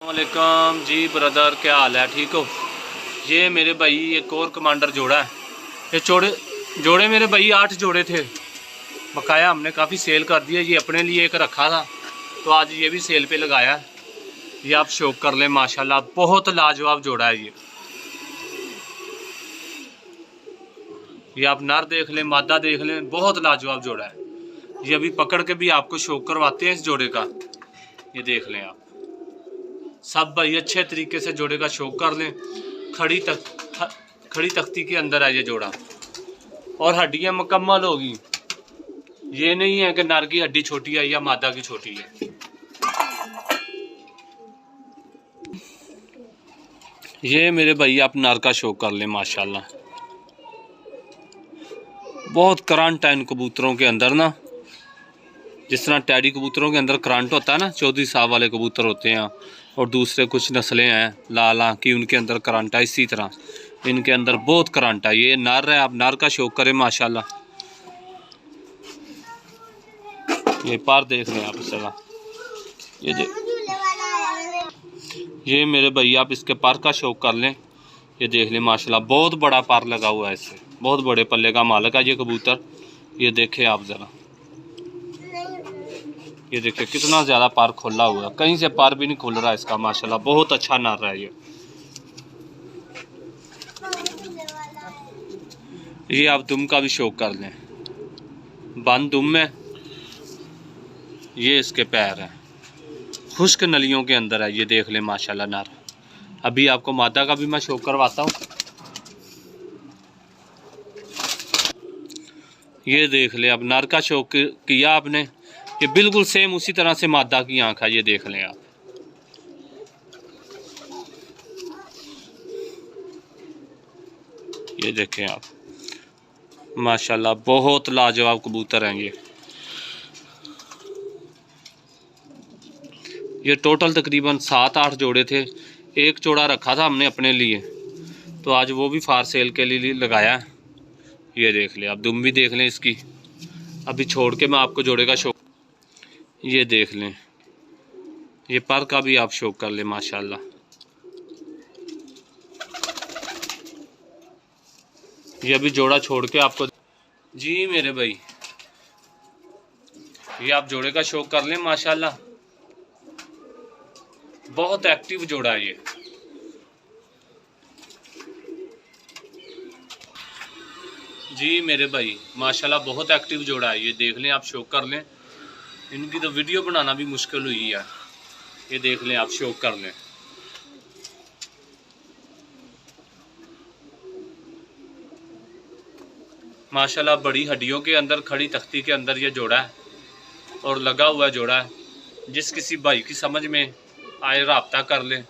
वालेकुम जी ब्रदर, क्या हाल है? ठीक हो? ये मेरे भाई एक और कमांडर जोड़ा है। ये जोड़े मेरे भाई 8 जोड़े थे बकाया, हमने काफ़ी सेल कर दिया। ये अपने लिए एक रखा था तो आज ये भी सेल पे लगाया है। ये आप शौक कर लें, माशाल्लाह बहुत लाजवाब जोड़ा है ये आप नर देख लें, मादा देख लें, बहुत लाजवाब जोड़ा है। ये अभी पकड़ के भी आपको शौक करवाते हैं इस जोड़े का। ये देख लें आप सब भाई अच्छे तरीके से जोड़े का शौक कर लें। खड़ी तख्ती के अंदर है ये जोड़ा और हड्डियां मुकम्मल होगी। ये नहीं है कि नर की हड्डी छोटी है या मादा की छोटी है। ये मेरे भाई आप नर का शौक कर लें, माशाल्लाह बहुत करंट है इन कबूतरों के अंदर ना। जिस तरह टैडी कबूतरों के अंदर करंट होता है ना, चौधरी साहब वाले कबूतर होते हैं और दूसरे कुछ नस्लें हैं लाल की, उनके अंदर करंट है। इसी तरह इनके अंदर बहुत करंट है। ये नर है, आप नर का शौक करें माशाल्लाह। ये पार देख रहे हैं आप इस तरह, ये मेरे भैया आप इसके पार का शौक कर लें। ये देख लें माशाल्लाह बहुत बड़ा पार लगा हुआ है, इससे बहुत बड़े पल्ले का मालिक है ये कबूतर। ये देखें आप ज़रा, ये देखिए कितना ज़्यादा पार खोला हुआ है, कहीं से पार भी नहीं खुल रहा इसका। माशाल्लाह बहुत अच्छा नर है ये आप दुम का भी शौक कर लें। बंद दुम में ये इसके पैर हैं, खुश्क नलियों के अंदर है। ये देख लें माशाल्लाह नर। अभी आपको मादा का भी मैं शौक करवाता हूँ। ये देख ले, अब नर का शौक किया आपने, ये बिल्कुल सेम उसी तरह से मादा की आँख है। ये देख लें आप, ये देखें आप माशाल्लाह बहुत लाजवाब कबूतर हैं ये टोटल तकरीबन 7-8 जोड़े थे। एक जोड़ा रखा था हमने अपने लिए, तो आज वो भी फार सेल के लिए लगाया है। ये देख ले आप, दुम भी देख लें इसकी। अभी छोड़ के मैं आपको जोड़े का शौक, ये देख लें, ये पर का भी आप शौक कर लें माशाल्लाह। ये अभी जोड़ा छोड़ के आपको जी मेरे भाई, ये आप जोड़े का शौक कर लें माशाल्लाह बहुत एक्टिव जोड़ा है ये। जी मेरे भाई माशाल्लाह बहुत एक्टिव जोड़ा है। ये देख लें आप, शौक कर लें। इनकी तो वीडियो बनाना भी मुश्किल हुई है। ये देख लें आप, शौक कर लें। माशाल्लाह बड़ी हड्डियों के अंदर, खड़ी तख्ती के अंदर ये जोड़ा है और लगा हुआ जोड़ा है। जिस किसी भाई की समझ में आए राब्ता कर लें।